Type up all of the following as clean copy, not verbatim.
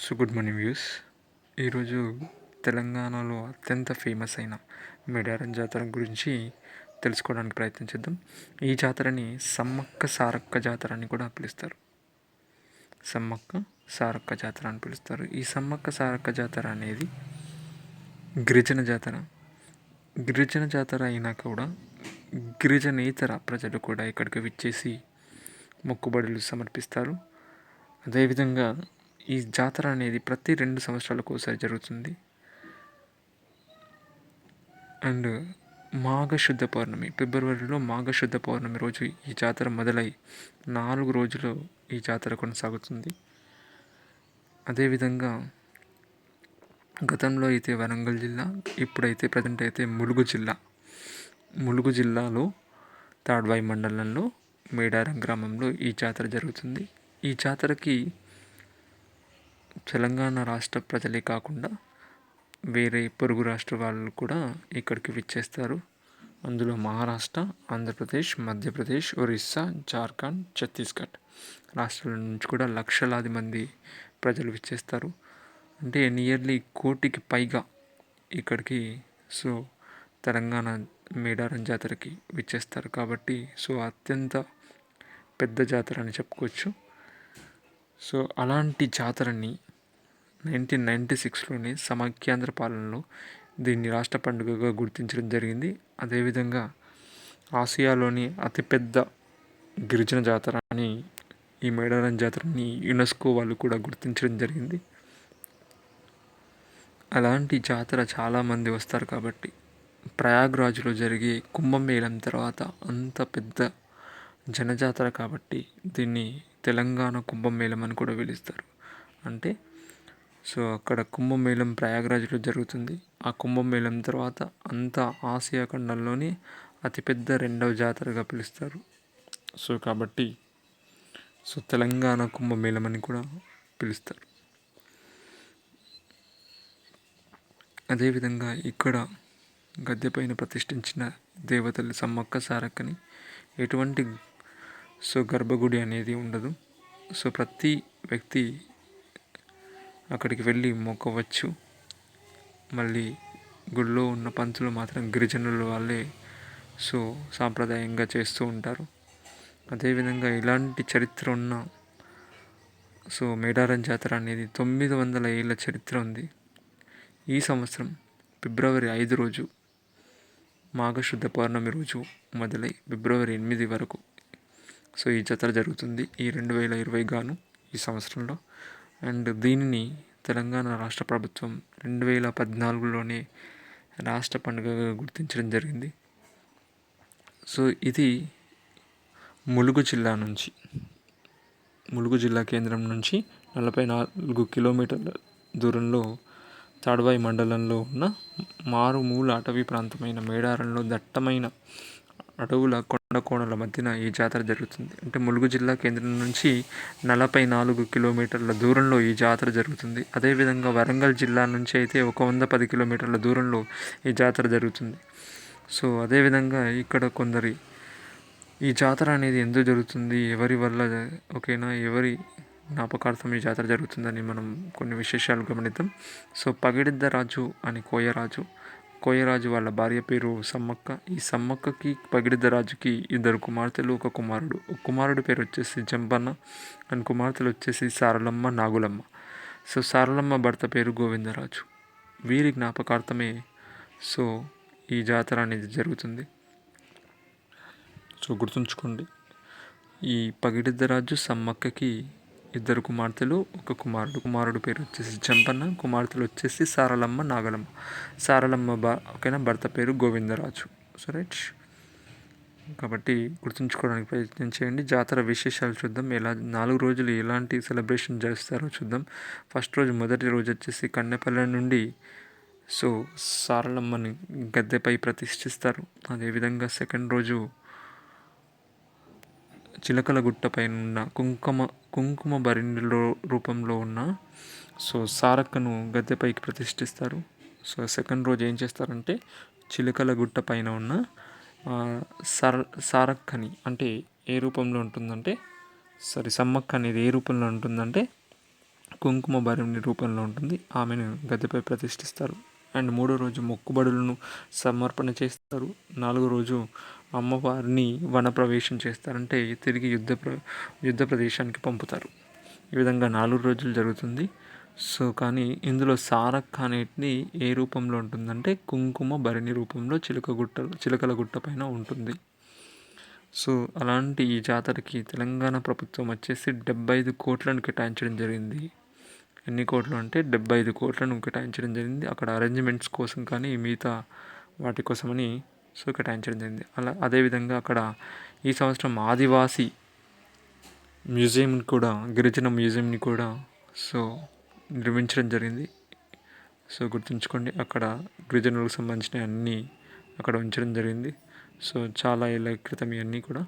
Good morning views. ఈరోజు తెలంగాణలో అత్యంత ఫేమస్ అయిన మేడారం జాతర గురించి తెలుసుకోవడానికి ప్రయత్నించేద్దాం. ఈ జాతరని సమ్మక్క సారక్క జాతర అని కూడా పిలుస్తారు. సమ్మక్క సారక్క జాతర అని పిలుస్తారు. ఈ సమ్మక్క సారక్క జాతర అనేది గిరిజన జాతర. గిరిజన జాతర అయినా కూడా గిరిజనేతర ప్రజలు కూడా ఇక్కడికి విచ్చేసి మొక్కుబడులు సమర్పిస్తారు. అదేవిధంగా ఈ జాతర అనేది ప్రతి 2 సంవత్సరాలకు ఒకసారి జరుగుతుంది. అండ్ మాఘశుద్ధ పౌర్ణమి, ఫిబ్రవరిలో మాఘశుద్ధ పౌర్ణమి రోజు ఈ జాతర మొదలై 4 రోజులు ఈ జాతర కొనసాగుతుంది. అదేవిధంగా గతంలో అయితే వరంగల్ జిల్లా, ఇప్పుడైతే ప్రజెంట్ అయితే ములుగు జిల్లాలో తాడ్వాయి మండలంలో మేడారం గ్రామంలో ఈ జాతర జరుగుతుంది. ఈ జాతరకి తెలంగాణ రాష్ట్ర ప్రజలే కాకుండా వేరే పొరుగు రాష్ట్ర వాళ్ళు కూడా ఇక్కడికి విచ్చేస్తారు. అందులో మహారాష్ట్ర, ఆంధ్రప్రదేశ్, మధ్యప్రదేశ్, ఒరిస్సా, జార్ఖండ్, ఛత్తీస్గఢ్ రాష్ట్రాల నుంచి కూడా లక్షలాది మంది ప్రజలు విచ్చేస్తారు. అంటే నియర్లీ 1,00,00,000కి పైగా ఇక్కడికి తెలంగాణ మేడారం జాతరకి విచ్చేస్తారు. కాబట్టి అత్యంత పెద్ద జాతర అని చెప్పుకోవచ్చు. అలాంటి జాతరని 1996లోనే సమైక్యాంధ్ర పాలనలో దీన్ని రాష్ట్ర పండుగగా గుర్తించడం జరిగింది. అదేవిధంగా ఆసియాలోని అతిపెద్ద గిరిజన జాతర అని ఈ మేడారం జాతరని యునెస్కో వాళ్ళు కూడా గుర్తించడం జరిగింది. అలాంటి జాతర చాలామంది వస్తారు కాబట్టి ప్రయాగ్రాజ్లో జరిగే కుంభమేళం తర్వాత అంత పెద్ద జనజాతర కాబట్టి దీన్ని తెలంగాణ కుంభమేళం అని కూడా పిలుస్తారు. అంటే అక్కడ కుంభమేళం ప్రయాగ్రాజ్లో జరుగుతుంది. ఆ కుంభమేళం తర్వాత అంతా ఆసియా ఖండంలోని అతిపెద్ద 2వ జాతరగా పిలుస్తారు. కాబట్టి తెలంగాణ కుంభమేళం అని కూడా పిలుస్తారు. అదేవిధంగా ఇక్కడ గద్దెపైన ప్రతిష్ఠించిన దేవతలు సమ్మక్క సారక్కని ఎటువంటి గర్భగుడి అనేది ఉండదు. ప్రతి వ్యక్తి అక్కడికి వెళ్ళి మొక్కవచ్చు. మళ్ళీ గుడిలో ఉన్న పంతులు మాత్రం గిరిజనుల వాళ్ళే సాంప్రదాయంగా చేస్తూ ఉంటారు. అదేవిధంగా ఇలాంటి చరిత్ర ఉన్న మేడారం జాతర అనేది 900 ఏళ్ళ చరిత్ర ఉంది. ఈ సంవత్సరం ఫిబ్రవరి 5 రోజు మాఘశుద్ధ పౌర్ణమి రోజు మొదలై ఫిబ్రవరి 8 వరకు ఈ జాతర జరుగుతుంది. ఈ 2020 గాను ఈ సంవత్సరంలో. అండ్ దీనిని తెలంగాణ రాష్ట్ర ప్రభుత్వం 2014లోనే రాష్ట్ర పండుగగా గుర్తించడం జరిగింది. ఇది ములుగు జిల్లా కేంద్రం నుంచి 44 కిలోమీటర్ల దూరంలో తాడ్వాయి మండలంలో ఉన్న మారుమూల అటవీ ప్రాంతమైన మేడారంలో దట్టమైన అడవుల కొండకోణల మధ్యన ఈ జాతర జరుగుతుంది. అంటే ములుగు జిల్లా కేంద్రం నుంచి 44 కిలోమీటర్ల దూరంలో ఈ జాతర జరుగుతుంది. అదేవిధంగా వరంగల్ జిల్లా నుంచి అయితే 110 కిలోమీటర్ల దూరంలో ఈ జాతర జరుగుతుంది. అదేవిధంగా ఇక్కడ ఈ జాతర అనేది ఎందుకు జరుగుతుంది, ఎవరి వల్ల ఎవరి జ్ఞాపకార్థం ఈ జాతర జరుగుతుందని మనం కొన్ని విశేషాలు గమనిద్దాం. పగిడిద్ద రాజు అని కోయరాజు వాళ్ళ భార్య పేరు సమ్మక్క. ఈ సమ్మక్కకి పగిడిద్ద రాజుకి 2 కుమార్తెలు, 1 కుమారుడు. కుమారుడి పేరు వచ్చేసి జంపన్న అండ్ కుమార్తెలు వచ్చేసి సారలమ్మ, నాగులమ్మ. సారలమ్మ భర్త పేరు గోవిందరాజు. వీరి జ్ఞాపకార్థమే ఈ జాతర అనేది జరుగుతుంది. గుర్తుంచుకోండి, ఈ పగిడిద్దరాజు సమ్మక్కకి 2 కుమార్తెలు, 1 కుమారుడు. కుమారుడు పేరు వచ్చేసి జంపన్న, కుమార్తెలు వచ్చేసి సారలమ్మ, నాగలమ్మ. సారలమ్మ భర్త పేరు గోవిందరాజు. రైట్. కాబట్టి గుర్తుంచుకోవడానికి ప్రయత్నం చేయండి. జాతర విశేషాలు చూద్దాం. 4 రోజులు ఎలాంటి సెలబ్రేషన్ చేస్తారో చూద్దాం. ఫస్ట్ రోజు, మొదటి రోజు వచ్చేసి కన్నెపల్లె నుండి సారలమ్మని గద్దెపై ప్రతిష్ఠిస్తారు. అదేవిధంగా సెకండ్ రోజు చిలకల గుట్ట పైన ఉన్న కుంకుమ భరిణిలో రూపంలో ఉన్న సారక్కను గద్దెపైకి ప్రతిష్ఠిస్తారు. సెకండ్ రోజు ఏం చేస్తారంటే చిలకల గుట్ట పైన ఉన్న సారక్కని, అంటే ఏ రూపంలో ఉంటుందంటే సమ్మక్క అనేది ఏ రూపంలో ఉంటుందంటే కుంకుమ భరణి రూపంలో ఉంటుంది. ఆమెను గద్దెపై ప్రతిష్ఠిస్తారు. అండ్ 3వ రోజు మొక్కుబడులను సమర్పణ చేస్తారు. 4వ రోజు అమ్మవారిని వనప్రవేశం చేస్తారంటే తిరిగి యుద్ధ ప్రదేశానికి పంపుతారు. ఈ విధంగా 4 రోజులు జరుగుతుంది. సో కానీ ఇందులో సారక్క అనేటిది ఏ రూపంలో ఉంటుందంటే కుంకుమ భరణి రూపంలో చిలకల గుట్ట పైన ఉంటుంది. సో అలాంటి ఈ జాతరకి తెలంగాణ ప్రభుత్వం వచ్చేసి 75 కోట్లను కేటాయించడం జరిగింది. ఎన్ని కోట్లు అంటే 75 కోట్లను కేటాయించడం జరిగింది. అక్కడ అరేంజ్మెంట్స్ కోసం కానీ మిగతా వాటి కోసమని సో కేటాయించడం జరిగింది. అదేవిధంగా అక్కడ ఈ సంవత్సరం ఆదివాసీ మ్యూజియంని కూడా, గిరిజన మ్యూజియంని కూడా సో నిర్మించడం జరిగింది. సో గుర్తుంచుకోండి, అక్కడ గిరిజనులకు సంబంధించిన అన్నీ అక్కడ ఉంచడం జరిగింది. సో చాలా ఏళ్ళ క్రితం ఇవన్నీ కూడా.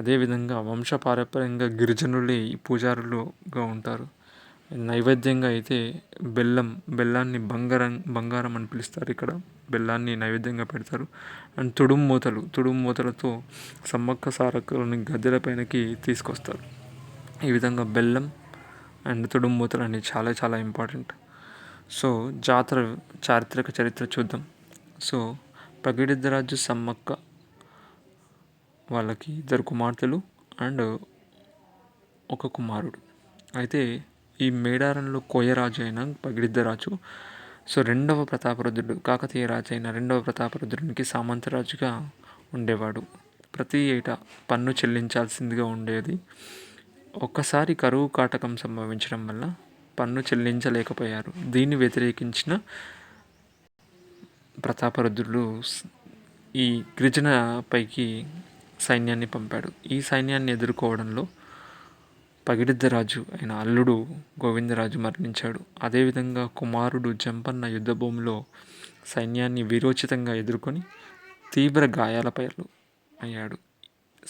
అదేవిధంగా వంశపారంపర్యంగా గిరిజనులే పూజారులుగా ఉంటారు. నైవేద్యంగా అయితే బెల్లాన్ని బంగారం అని పిలుస్తారు. ఇక్కడ బెల్లాన్ని నైవేద్యంగా పెడతారు. అండ్ తుడుము మూతలతో సమ్మక్క సారక్కలని గద్దెల పైనకి తీసుకొస్తారు. ఈ విధంగా బెల్లం అండ్ తుడుము మూతలు అనేవి చాలా చాలా ఇంపార్టెంట్. సో జాతర చారిత్రక చరిత్ర చూద్దాం. సో పగిడిద్దరాజు సమ్మక్క వాళ్ళకి 2 కుమార్తెలు అండ్ ఒక కుమారుడు. అయితే ఈ మేడారంలో కోయరాజు అయిన పగిడిద్దరాజు సో రెండవ ప్రతాపరుద్రుడు, కాకతీయ రాజు అయిన రెండవ ప్రతాపరుద్రునికి సామంతరాజుగా ఉండేవాడు. ప్రతి ఏటా పన్ను చెల్లించాల్సిందిగా ఉండేది. ఒక్కసారి కరువు కాటకం సంభవించడం వల్ల పన్ను చెల్లించలేకపోయారు. దీన్ని వ్యతిరేకించిన ప్రతాపరుద్రుడు ఈ గిరిజన పైకి సైన్యాన్ని పంపాడు. ఈ సైన్యాన్ని ఎదుర్కోవడంలో పగిడిద్దరాజు అయిన అల్లుడు గోవిందరాజు మరణించాడు. అదేవిధంగా కుమారుడు జంపన్న యుద్ధభూమిలో సైన్యాన్ని వీరోచితంగా ఎదుర్కొని తీవ్ర గాయాలపై అయ్యాడు.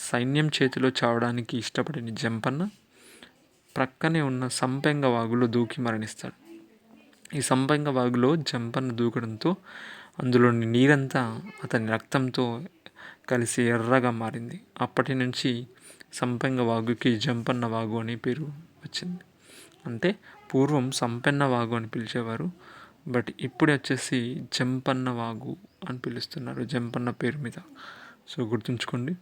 సైన్యం చేతిలో చావడానికి ఇష్టపడిన జంపన్న ప్రక్కనే ఉన్న సంపెంగ వాగులో దూకి మరణిస్తాడు. ఈ సంపెంగ వాగులో జంపన్న దూకడంతో అందులోని నీరంతా అతని రక్తంతో కలిసి ఎర్రగా మారింది. అప్పటి నుంచి సంపెంగ వాగుకి జంపన్న వాగు అని పేరు వచ్చింది. అంటే పూర్వం సంపెన్న వాగు అని పిలిచేవారు, బట్ ఇప్పుడు వచ్చేసి జంపన్న వాగు అని పిలుస్తున్నారు, జంపన్న పేరు మీద. సో గుర్తుంచుకోండి.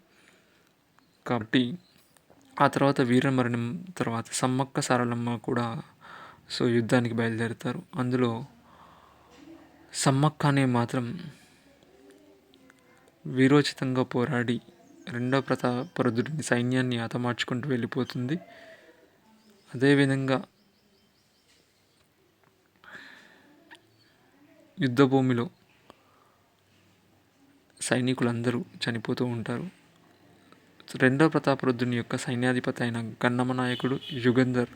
కాబట్టి ఆ తర్వాత వీరమరణం తర్వాత సమ్మక్క సారలమ్మ కూడా సో యుద్ధానికి బయలుదేరుతారు. అందులో సమ్మక్క అనే మాత్రం వీరోచితంగా పోరాడి రెండవ ప్రతాపరుద్రుని సైన్యాన్ని హతమార్చుకుంటూ వెళ్ళిపోతుంది. అదేవిధంగా యుద్ధభూమిలో సైనికులందరూ చనిపోతూ ఉంటారు. రెండవ ప్రతాపరుద్రుని యొక్క సైన్యాధిపతి అయిన గన్నమ నాయకుడు యుగంధర్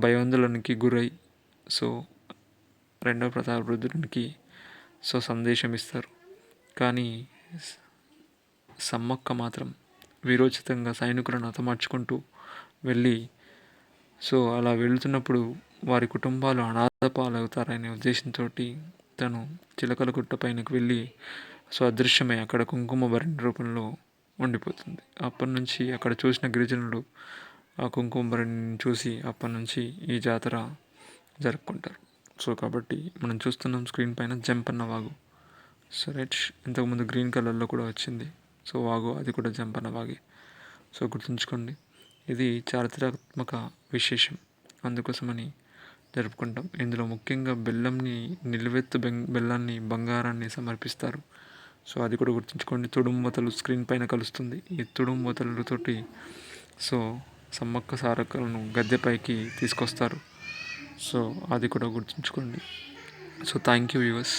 భయోందోళనకి గురై సో రెండవ ప్రతాపరుద్రునికి సో సందేశం ఇస్తారు. కానీ సమ్మక్క మాత్రం వీరోచితంగా సైనికులను హతమార్చుకుంటూ వెళ్ళి సో అలా వెళుతున్నప్పుడు వారి కుటుంబాలు అనాథ పాలవుతారనే ఉద్దేశంతో తను చిలకల గుట్ట పైనకు వెళ్ళి సో అదృశ్యమై అక్కడ కుంకుమ భరణి రూపంలో ఉండిపోతుంది. అప్పటి నుంచి అక్కడ చూసిన గిరిజనులు ఆ కుంకుమ భరణిని చూసి అప్పటి నుంచి ఈ జాతర జరుపుకుంటారు. సో కాబట్టి మనం చూస్తున్నాం స్క్రీన్ పైన జంపన్న వాగు. సో రైట్, ఇంతకుముందు గ్రీన్ కలర్లో కూడా వచ్చింది. సో వాగు అది కూడా జంపన్న వాగే. సో గుర్తుంచుకోండి, ఇది చారిత్రాత్మక విశేషం, అందుకోసమని జరుపుకుంటాం. ఇందులో ముఖ్యంగా నిలువెత్తు బెల్లాన్ని బంగారాన్ని సమర్పిస్తారు. సో అది కూడా గుర్తుంచుకోండి. తుడుము మూతలు స్క్రీన్ పైన కలుస్తుంది. ఈ తుడుము మూతలతోటి సో సమ్మక్క సారక్కలను గద్దెపైకి తీసుకొస్తారు. సో అది కూడా గుర్తుంచుకోండి. So thank you viewers.